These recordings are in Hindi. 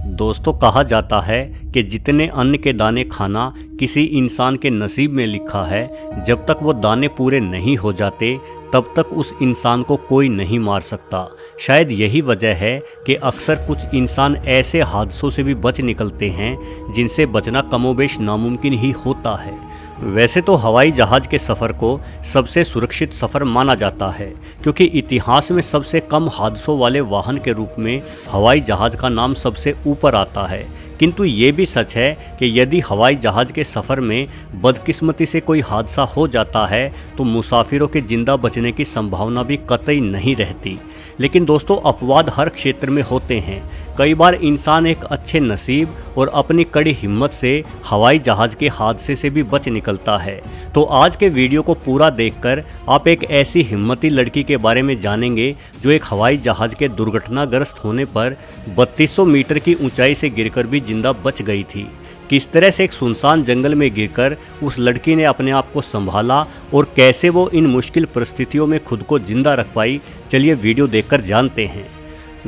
दोस्तों, कहा जाता है कि जितने अन्न के दाने खाना किसी इंसान के नसीब में लिखा है, जब तक वो दाने पूरे नहीं हो जाते तब तक उस इंसान को कोई नहीं मार सकता। शायद यही वजह है कि अक्सर कुछ इंसान ऐसे हादसों से भी बच निकलते हैं जिनसे बचना कमोबेश नामुमकिन ही होता है। वैसे तो हवाई जहाज़ के सफ़र को सबसे सुरक्षित सफ़र माना जाता है, क्योंकि इतिहास में सबसे कम हादसों वाले वाहन के रूप में हवाई जहाज़ का नाम सबसे ऊपर आता है। किंतु ये भी सच है कि यदि हवाई जहाज़ के सफ़र में बदकिस्मती से कोई हादसा हो जाता है तो मुसाफिरों के जिंदा बचने की संभावना भी कतई नहीं रहती। लेकिन दोस्तों, अपवाद हर क्षेत्र में होते हैं। कई बार इंसान एक अच्छे नसीब और अपनी कड़ी हिम्मत से हवाई जहाज़ के हादसे से भी बच निकलता है। तो आज के वीडियो को पूरा देखकर आप एक ऐसी हिम्मती लड़की के बारे में जानेंगे जो एक हवाई जहाज़ के दुर्घटनाग्रस्त होने पर 3200 मीटर की ऊंचाई से गिरकर भी जिंदा बच गई थी। किस तरह से एक सुनसान जंगल में गिरकर उस लड़की ने अपने आप को संभाला और कैसे वो इन मुश्किल परिस्थितियों में खुद को जिंदा रख पाई, चलिए वीडियो देखकर जानते हैं।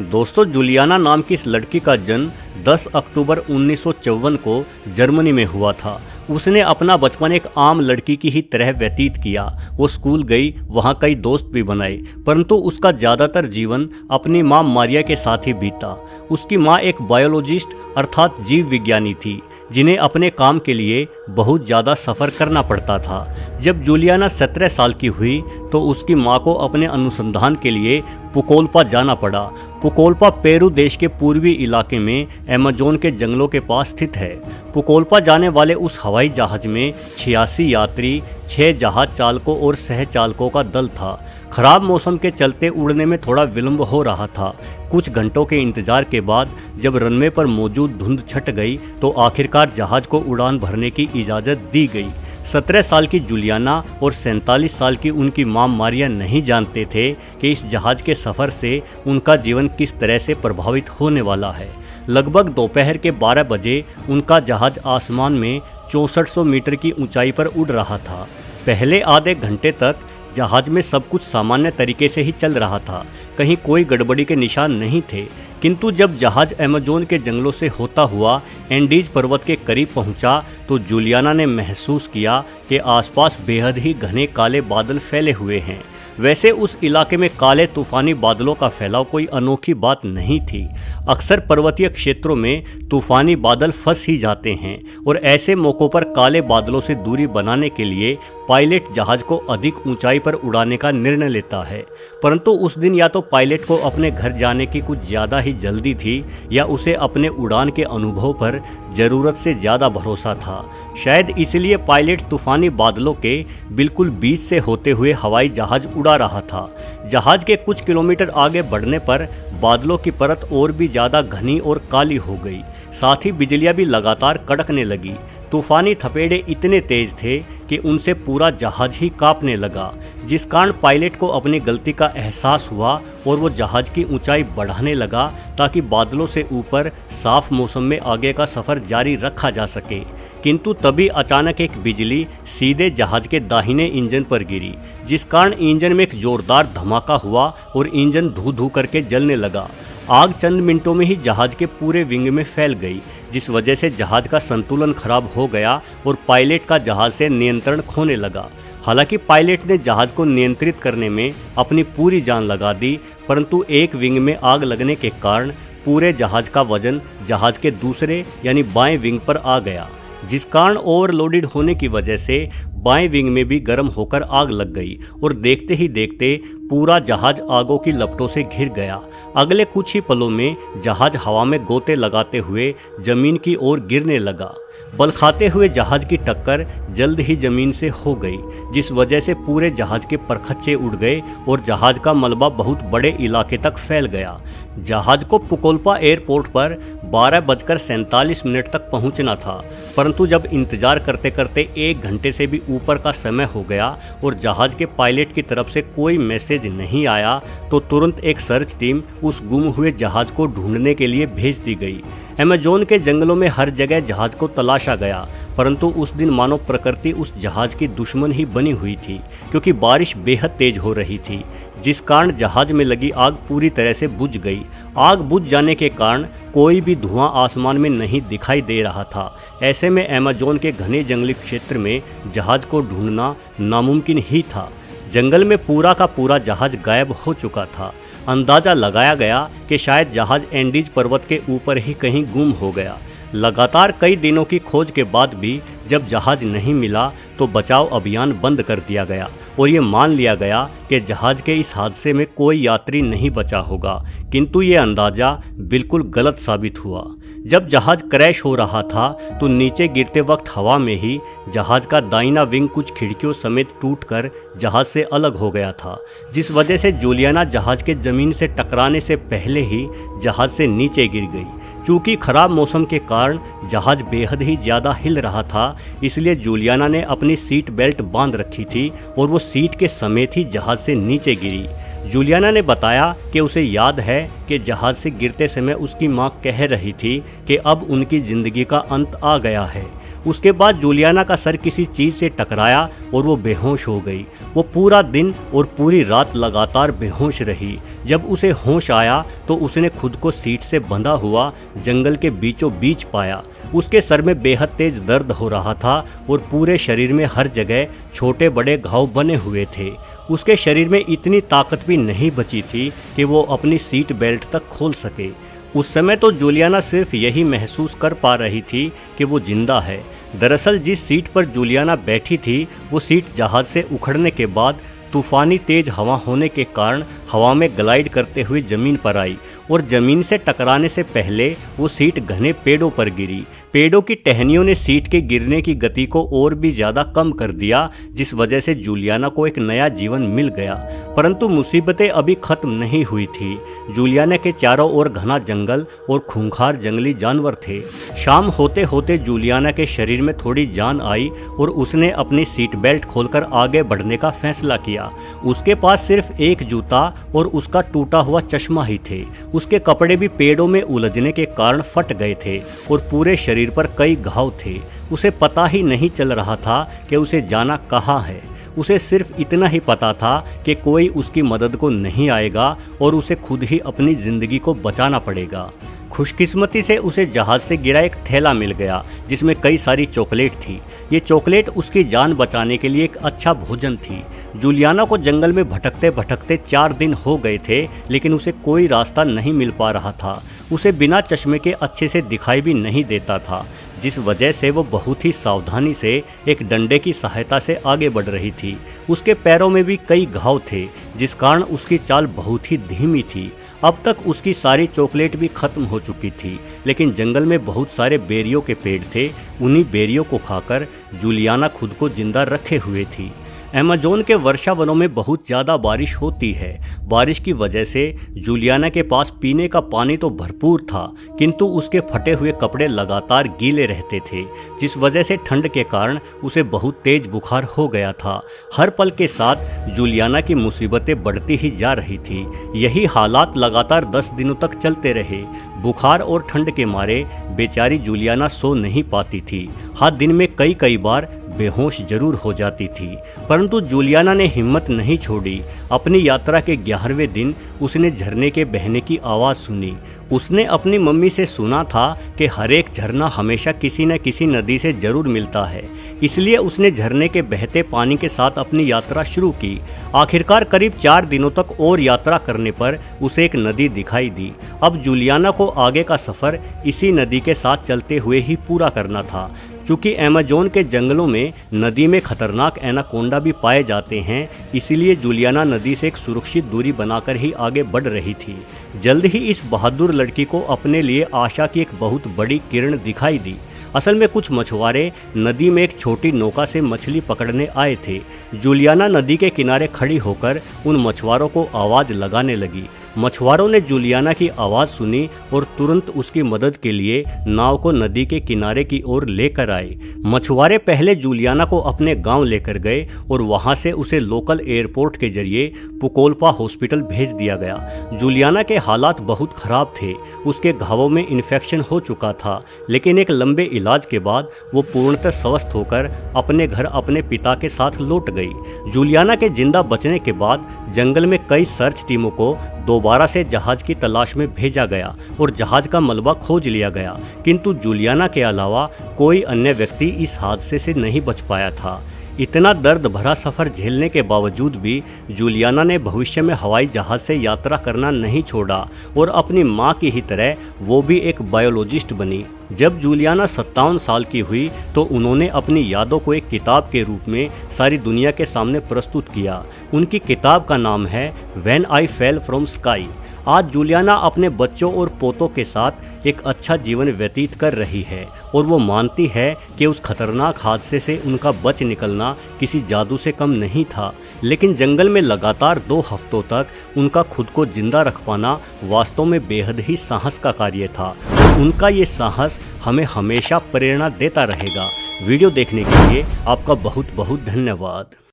दोस्तों, जूलियाना नाम की इस लड़की का जन्म 10 अक्टूबर 1954 को जर्मनी में हुआ था। उसने अपना बचपन एक आम लड़की की ही तरह व्यतीत किया। वो स्कूल गई, वहाँ कई दोस्त भी बनाए, परंतु उसका ज़्यादातर जीवन अपनी माँ मारिया के साथ ही बीता। उसकी माँ एक बायोलॉजिस्ट अर्थात जीव विज्ञानी थी, जिन्हें अपने काम के लिए बहुत ज़्यादा सफ़र करना पड़ता था। जब जूलियाना 17 साल की हुई तो उसकी माँ को अपने अनुसंधान के लिए पुकोल्पा जाना पड़ा। पुकोल्पा पेरू देश के पूर्वी इलाके में अमेज़न के जंगलों के पास स्थित है। पुकोल्पा जाने वाले उस हवाई जहाज़ में 86 यात्री, 6 जहाज चालकों और सह चालकों का दल था। खराब मौसम के चलते उड़ने में थोड़ा विलंब हो रहा था। कुछ घंटों के इंतजार के बाद जब रनवे पर मौजूद धुंध छट गई तो आखिरकार जहाज को उड़ान भरने की इजाज़त दी गई। 17 साल की जूलियाना और 47 साल की उनकी मां मारिया नहीं जानते थे कि इस जहाज़ के सफ़र से उनका जीवन किस तरह से प्रभावित होने वाला है। लगभग दोपहर के 12 बजे उनका जहाज़ आसमान में 6400 मीटर की ऊंचाई पर उड़ रहा था। पहले आधे घंटे तक जहाज़ में सब कुछ सामान्य तरीके से ही चल रहा था, कहीं कोई गड़बड़ी के निशान नहीं थे। किंतु जब जहाज़ अमेज़न के जंगलों से होता हुआ एंडीज पर्वत के करीब पहुंचा तो जूलियाना ने महसूस किया कि आसपास बेहद ही घने काले बादल फैले हुए हैं। वैसे उस इलाके में काले तूफानी बादलों का फैलाव कोई अनोखी बात नहीं थी। अक्सर पर्वतीय क्षेत्रों में तूफानी बादल फंस ही जाते हैं और ऐसे मौक़ों पर काले बादलों से दूरी बनाने के लिए पायलट जहाज़ को अधिक ऊंचाई पर उड़ाने का निर्णय लेता है। परंतु उस दिन या तो पायलट को अपने घर जाने की कुछ ज़्यादा ही जल्दी थी या उसे अपने उड़ान के अनुभव पर ज़रूरत से ज़्यादा भरोसा था। शायद इसलिए पायलट तूफानी बादलों के बिल्कुल बीच से होते हुए हवाई जहाज़ उड़ा रहा था। जहाज़ के कुछ किलोमीटर आगे बढ़ने पर बादलों की परत और भी ज़्यादा घनी और काली हो गई। साथ ही बिजलियाँ भी लगातार कड़कने लगी। तूफानी थपेड़े इतने तेज थे कि उनसे पूरा जहाज ही कांपने लगा, जिस कारण पायलट को अपनी गलती का एहसास हुआ और वो जहाज की ऊंचाई बढ़ाने लगा ताकि बादलों से ऊपर साफ मौसम में आगे का सफ़र जारी रखा जा सके। किंतु तभी अचानक एक बिजली सीधे जहाज के दाहिने इंजन पर गिरी, जिस कारण इंजन में एक जोरदार धमाका हुआ और इंजन धू धू करके जलने लगा। आग चंद मिनटों में ही जहाज के पूरे विंग में फैल गई, जिस वजह से जहाज का संतुलन खराब हो गया और पायलट का जहाज से नियंत्रण खोने लगा। हालांकि पायलट ने जहाज को नियंत्रित करने में अपनी पूरी जान लगा दी, परंतु एक विंग में आग लगने के कारण पूरे जहाज का वजन जहाज के दूसरे यानी बाएं विंग पर आ गया, जिस कारण ओवरलोडेड होने की वजह से बाएं विंग में भी गर्म होकर आग लग गई और देखते ही देखते पूरा जहाज आगों की लपटों से घिर गया। अगले कुछ ही पलों में जहाज हवा में गोते लगाते हुए जमीन की ओर गिरने लगा। बल खाते हुए जहाज की टक्कर जल्द ही जमीन से हो गई, जिस वजह से पूरे जहाज के परखच्चे उड़ गए और जहाज का मलबा बहुत बड़े इलाके तक फैल गया। जहाज को पुकोल्पा एयरपोर्ट पर 12:47 तक पहुंचना था, परंतु जब इंतजार करते करते 1 घंटे से भी ऊपर का समय हो गया और जहाज के पायलट की तरफ से कोई मैसेज नहीं आया तो तुरंत एक सर्च टीम उस गुम हुए जहाज को ढूंढने के लिए भेज दी गई। अमेज़न के जंगलों में हर जगह जहाज को तलाशा गया, परंतु उस दिन मानो प्रकृति उस जहाज की दुश्मन ही बनी हुई थी, क्योंकि बारिश बेहद तेज हो रही थी, जिस कारण जहाज में लगी आग पूरी तरह से बुझ गई। आग बुझ जाने के कारण कोई भी धुआं आसमान में नहीं दिखाई दे रहा था। ऐसे में अमेज़न के घने जंगली क्षेत्र में जहाज को ढूंढना नामुमकिन ही था। जंगल में पूरा का पूरा जहाज गायब हो चुका था। अंदाजा लगाया गया कि शायद जहाज एंडीज पर्वत के ऊपर ही कहीं गुम हो गया। लगातार कई दिनों की खोज के बाद भी जब जहाज नहीं मिला तो बचाव अभियान बंद कर दिया गया और ये मान लिया गया कि जहाज के इस हादसे में कोई यात्री नहीं बचा होगा। किंतु ये अंदाज़ा बिल्कुल गलत साबित हुआ। जब जहाज क्रैश हो रहा था तो नीचे गिरते वक्त हवा में ही जहाज का दाहिना विंग कुछ खिड़कियों समेत टूटकर जहाज से अलग हो गया था, जिस वजह से जूलियाना जहाज के ज़मीन से टकराने से पहले ही जहाज से नीचे गिर गई। चूँकि खराब मौसम के कारण जहाज बेहद ही ज़्यादा हिल रहा था, इसलिए जूलियाना ने अपनी सीट बेल्ट बांध रखी थी और वो सीट के समेत ही जहाज से नीचे गिरी। जूलियाना ने बताया कि उसे याद है कि जहाज से गिरते समय उसकी मां कह रही थी कि अब उनकी ज़िंदगी का अंत आ गया है। उसके बाद जूलियाना का सर किसी चीज़ से टकराया और वो बेहोश हो गई। वो पूरा दिन और पूरी रात लगातार बेहोश रही। जब उसे होश आया तो उसने खुद को सीट से बंधा हुआ जंगल के बीचों बीच पाया। उसके सर में बेहद तेज दर्द हो रहा था और पूरे शरीर में हर जगह छोटे बड़े घाव बने हुए थे। उसके शरीर में इतनी ताकत भी नहीं बची थी कि वो अपनी सीट बेल्ट तक खोल सके। उस समय तो जूलियाना सिर्फ यही महसूस कर पा रही थी कि वो जिंदा है। दरअसल जिस सीट पर जूलियाना बैठी थी वो सीट जहाज से उखड़ने के बाद तूफानी तेज हवा होने के कारण हवा में ग्लाइड करते हुए ज़मीन पर आई और ज़मीन से टकराने से पहले वो सीट घने पेड़ों पर गिरी। पेड़ों की टहनियों ने सीट के गिरने की गति को और भी ज़्यादा कम कर दिया, जिस वजह से जूलियाना को एक नया जीवन मिल गया। परंतु मुसीबतें अभी ख़त्म नहीं हुई थी। जूलियाना के चारों ओर घना जंगल और खूंखार जंगली जानवर थे। शाम होते होते जूलियाना के शरीर में थोड़ी जान आई और उसने अपनी सीट बेल्ट खोलकर आगे बढ़ने का फैसला किया। उसके पास सिर्फ एक जूता और उसका टूटा हुआ चश्मा ही थे। उसके कपड़े भी पेड़ों में उलझने के कारण फट गए थे और पूरे शरीर पर कई घाव थे। उसे पता ही नहीं चल रहा था कि उसे जाना कहाँ है। उसे सिर्फ इतना ही पता था कि कोई उसकी मदद को नहीं आएगा और उसे खुद ही अपनी ज़िंदगी को बचाना पड़ेगा। खुशकिस्मती से उसे जहाज से गिरा एक थैला मिल गया जिसमें कई सारी चॉकलेट थी। ये चॉकलेट उसकी जान बचाने के लिए एक अच्छा भोजन थी। जूलियाना को जंगल में भटकते भटकते 4 दिन हो गए थे, लेकिन उसे कोई रास्ता नहीं मिल पा रहा था। उसे बिना चश्मे के अच्छे से दिखाई भी नहीं देता था, जिस वजह से वो बहुत ही सावधानी से एक डंडे की सहायता से आगे बढ़ रही थी। उसके पैरों में भी कई घाव थे, जिस कारण उसकी चाल बहुत ही धीमी थी। अब तक उसकी सारी चॉकलेट भी खत्म हो चुकी थी, लेकिन जंगल में बहुत सारे बेरियों के पेड़ थे। उन्हीं बेरियों को खाकर जूलियाना खुद को जिंदा रखे हुए थी। अमेज़न के वर्षा वनों में बहुत ज़्यादा बारिश होती है। बारिश की वजह से जूलियाना के पास पीने का पानी तो भरपूर था, किंतु उसके फटे हुए कपड़े लगातार गीले रहते थे, जिस वजह से ठंड के कारण उसे बहुत तेज बुखार हो गया था। हर पल के साथ जूलियाना की मुसीबतें बढ़ती ही जा रही थी। यही हालात लगातार 10 दिनों तक चलते रहे। बुखार और ठंड के मारे बेचारी जूलियाना सो नहीं पाती थी। हर दिन में कई बार बेहोश जरूर हो जाती थी, परंतु जूलियाना ने हिम्मत नहीं छोड़ी। अपनी यात्रा के 11वें दिन उसने झरने के बहने की आवाज़ सुनी। उसने अपनी मम्मी से सुना था कि हर एक झरना हमेशा किसी न किसी नदी से जरूर मिलता है, इसलिए उसने झरने के बहते पानी के साथ अपनी यात्रा शुरू की। आखिरकार करीब 4 दिनों तक और यात्रा करने पर उसे एक नदी दिखाई दी। अब जूलियाना को आगे का सफ़र इसी नदी के साथ चलते हुए ही पूरा करना था। चूँकि अमेज़न के जंगलों में नदी में खतरनाक एनाकोंडा भी पाए जाते हैं, इसीलिए जूलियाना नदी से एक सुरक्षित दूरी बनाकर ही आगे बढ़ रही थी। जल्द ही इस बहादुर लड़की को अपने लिए आशा की एक बहुत बड़ी किरण दिखाई दी। असल में कुछ मछुआरे नदी में एक छोटी नौका से मछली पकड़ने आए थे। जूलियाना नदी के किनारे खड़ी होकर उन मछुआरों को आवाज़ लगाने लगी। मछुआरों ने जूलियाना की आवाज़ सुनी और तुरंत उसकी मदद के लिए नाव को नदी के किनारे की ओर लेकर आए। मछुआरे पहले जूलियाना को अपने गांव लेकर गए और वहां से उसे लोकल एयरपोर्ट के जरिए पुकोल्पा हॉस्पिटल भेज दिया गया। जूलियाना के हालात बहुत खराब थे, उसके घावों में इन्फेक्शन हो चुका था, लेकिन एक लंबे इलाज के बाद वो पूर्णतः स्वस्थ होकर अपने घर अपने पिता के साथ लौट गई। जूलियाना के जिंदा बचने के बाद जंगल में कई सर्च टीमों को दोबारा से जहाज की तलाश में भेजा गया और जहाज का मलबा खोज लिया गया, किंतु जूलियाना के अलावा कोई अन्य व्यक्ति इस हादसे से नहीं बच पाया था। इतना दर्द भरा सफ़र झेलने के बावजूद भी जूलियाना ने भविष्य में हवाई जहाज़ से यात्रा करना नहीं छोड़ा और अपनी मां की ही तरह वो भी एक बायोलॉजिस्ट बनी। जब जूलियाना 57 साल की हुई तो उन्होंने अपनी यादों को एक किताब के रूप में सारी दुनिया के सामने प्रस्तुत किया। उनकी किताब का नाम है when I fell from sky. आज जूलियाना अपने बच्चों और पोतों के साथ एक अच्छा जीवन व्यतीत कर रही है और वो मानती है कि उस खतरनाक हादसे से उनका बच निकलना किसी जादू से कम नहीं था, लेकिन जंगल में लगातार 2 हफ्तों तक उनका खुद को जिंदा रख पाना वास्तव में बेहद ही साहस का कार्य था। उनका ये साहस हमें हमेशा प्रेरणा देता रहेगा। वीडियो देखने के लिए आपका बहुत बहुत धन्यवाद।